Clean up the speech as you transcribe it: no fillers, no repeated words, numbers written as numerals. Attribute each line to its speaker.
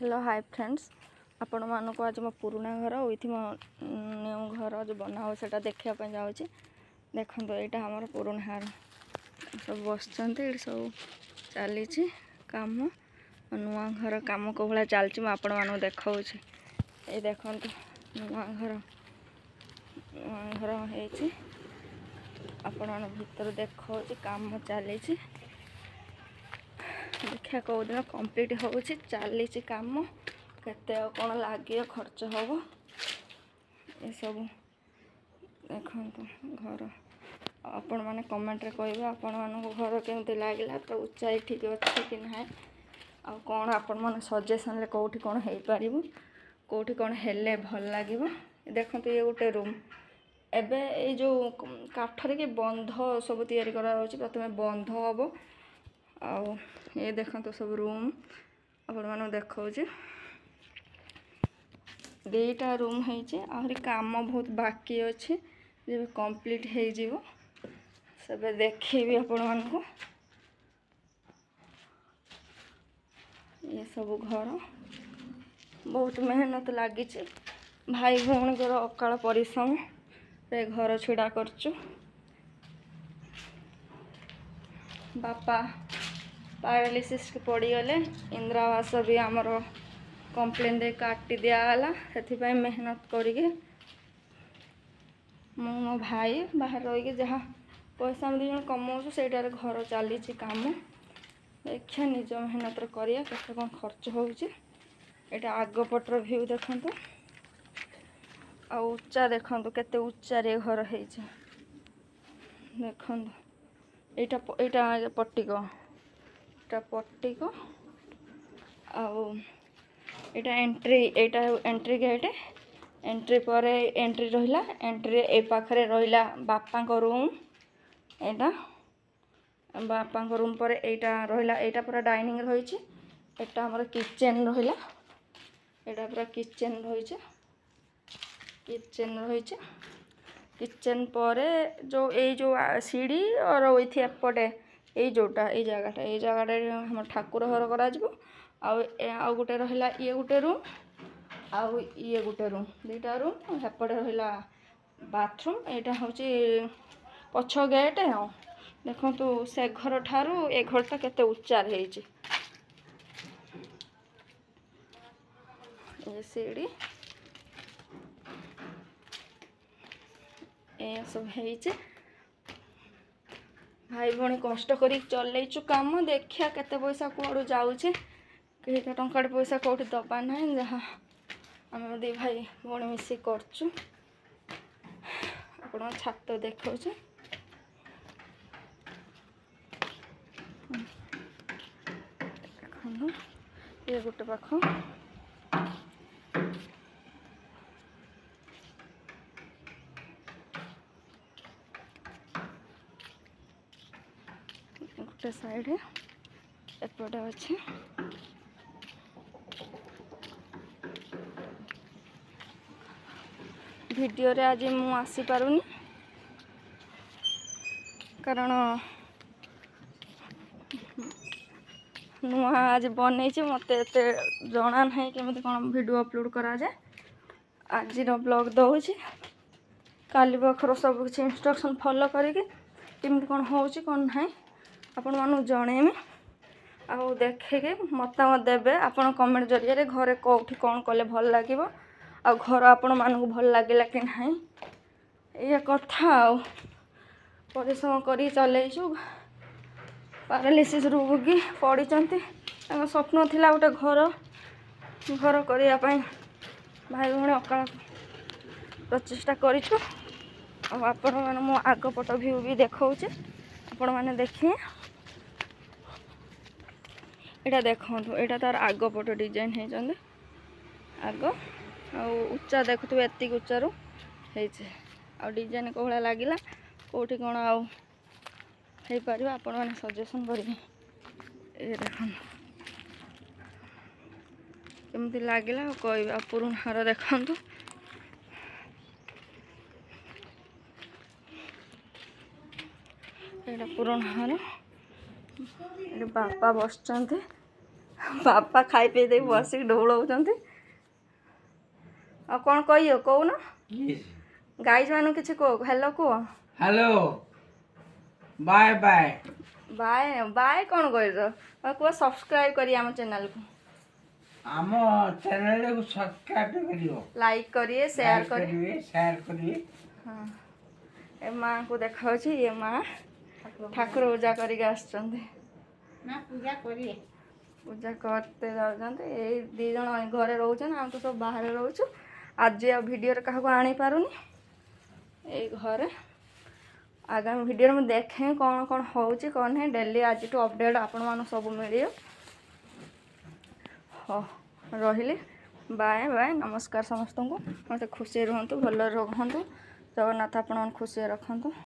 Speaker 1: Hello hi friends आपण मानक आज मो पुराना घर विथ मो न्यू घर जो बना हो सेटा देखा जाऊँ देखो यहाँ आम पुराना घर सब बस सब चली कम नुआ घर कम को भाया चलती आपण मानक देखा ये देखो नुआ घर हो आपण मान भीतर देखा कम चली देखा कौ दिन कंप्लीट हो चली कम केते कौन लगे खर्च हम ये सब देखो घर आपण मैंने कमेंट रे कह आपण मान घर केमती लगे तो ऊंचाई ठीक अच्छे कि ना आ कौन आपण मैंने सजेसन कौटी कौन हो पार कौटी कौन हेले भल लगे देखो ये गोटे रूम एबे ये जो काठर के बंध सब तैयारी करा प्रथम बंध हम आउ ये देखो सब रूम आपण मान देखा दुईटा रूम होहरी काम बहुत बाकी अच्छे जब कंप्लीट हो सब देखी आपण मान को ये सब घर बहुत मेहनत लगी भाई भौणी अकाल परिश्रम रे घर छिड़ा करचु बापा पैरालिसिस पड़गले इंदिरा आवास भी आमर कंप्लेन दे काटी दिगला से मेहनत करके मो भाई बाहर रही जहाँ पैसा दिज कमाऊँ से घर चली कम देखिए निज मेहनत करिया केते कौन खर्च होटा आगपटर भ्यू देखु आ उच्चा देखु केते उच्चा रे घर है देखु यहाँ पट्टिक पट्टिक आटा एंट्री गेट एंट्री पर एंट्री रहा एंट्री ए पाखरे रहा बापा को रूम एटा बापा को रूम पर एटा रहा एटा पूरा डाइनिंग रही एटा हमर किचन रहा एटा पूरा किचन रही किचन पर जो ये जो सीढ़ी और वही एपटे ये जोटा ये जगटा हम ठाकुर घर करा गोटे रहा ये गोटे रूम आउ ये गोटे रूम दुईटा रूम सेपटे रहा बाथरूम यहाँ हूँ पछ गेट हाँ देखु से घर ठारू ए घरटा केते उच्चार है ये सीढ़ी ये सब है भाई भौणी कष्ट कर चलैचु कम देखिया केते पैसा कौड़ जाऊे कहीं तो टंका पैसा कौटी दबा ना जहाँ आम दी भाई भौणी मिसी करचु आपण छात देखा ये गोटे पाख गोटे साइड एपटे अच्छे वीडियो रे आज मु आसी पारुनी कारण नुआ आज बन मत जना ना केमी कौन वीडियो अपलोड करा जाए आज ब्लॉग दूसरी काली पाखर सब किसी इंस्ट्रक्शन फॉलो करके केमी कौन हो कौन ना आपण मानू जनइमी आउ देखे मतामत देवे आपण कमेंट जरिए घरे कौटी कौन कले भल लगे आ घर आपण मानू भल लगे कि ना ये कथा परिश्रम कर चलैचु पैरालिसिस रोगी पड़ी स्वप्न थिला गोटे घर घर करने भाई भौणी अकाल प्रचेषा करूँ आपण मैंने मो आगपट भ्यू भी देखा आपण मैंने देखिए यहाँ देखो यहाँ तार आगपट डिजाइन होती आग उच्चा देखु एति उच्चारू हो डिजाइन कौ भाया लगे कौटी कौन आउ पार आपण मैंने सजेसन करेंगे ये देख केमती लगे कह पुराना घर देखु यहाँ पुराना घर बापा बस ବାପା ଖାଇ ପିଇ ଦେଇ ବସିକି ଢୋଳଉଛନ୍ତି। ଆଉ କ'ଣ କହିବ କହୁନ? ଗାଈମାନଙ୍କୁ କିଛି କୁହ, ହ୍ୟାଲୋ କୁହ।
Speaker 2: Hello bye bye.
Speaker 1: Bye bye କ'ଣ କହିଛ? କୁହ ସବସ୍କ୍ରାଇବ୍ କରି ଆମ ଚ୍ୟାନେଲକୁ।
Speaker 2: ଆମ ଚ୍ୟାନେଲକୁ ସବସ୍କ୍ରାଇବ କରିବ,
Speaker 1: ଲାଇକ୍ କରିବେ, ସେୟାର କରିବେ।
Speaker 2: ସେୟାର କରିବେ।
Speaker 1: ହଁ ଏ ମାଆଙ୍କୁ ଦେଖାଉଛି, ଏ ମା ଠାକୁର ପୂଜା କରିକି ଆସିଛନ୍ତି।
Speaker 3: ପୂଜା କରିବେ।
Speaker 1: ପୂଜା କରତେ ଯାଉଛନ୍ତି। ଏଇ 2 ଜଣ ଘରେ ରହୁଛନ୍ତି, ଆମେ ତ ସବୁ ବାହାରେ ରହୁଛୁ। ଆଜି ଆଉ ଭିଡ଼ିଓରେ କାହାକୁ ଆଣିପାରୁନି, ଏଇ ଘରେ। ଆଗାମୀ ଭିଡ଼ିଓରେ ମୁଁ ଦେଖେ କ'ଣ କ'ଣ ହେଉଛି କ'ଣ ନାହିଁ। ଡେଲି ଆଜିଠୁ ଅପଡ଼େଟ୍ ଆପଣମାନଙ୍କୁ ସବୁ ମିଳିବ। ହଉ ରହିଲି, ବାଏ ବାଏ, ନମସ୍କାର ସମସ୍ତଙ୍କୁ। ମୋତେ ଖୁସିରେ ରୁହନ୍ତୁ, ଭଲରେ ରୁହନ୍ତୁ। ଜଗନ୍ନାଥ ଆପଣଙ୍କୁ ଖୁସିରେ ରଖନ୍ତୁ।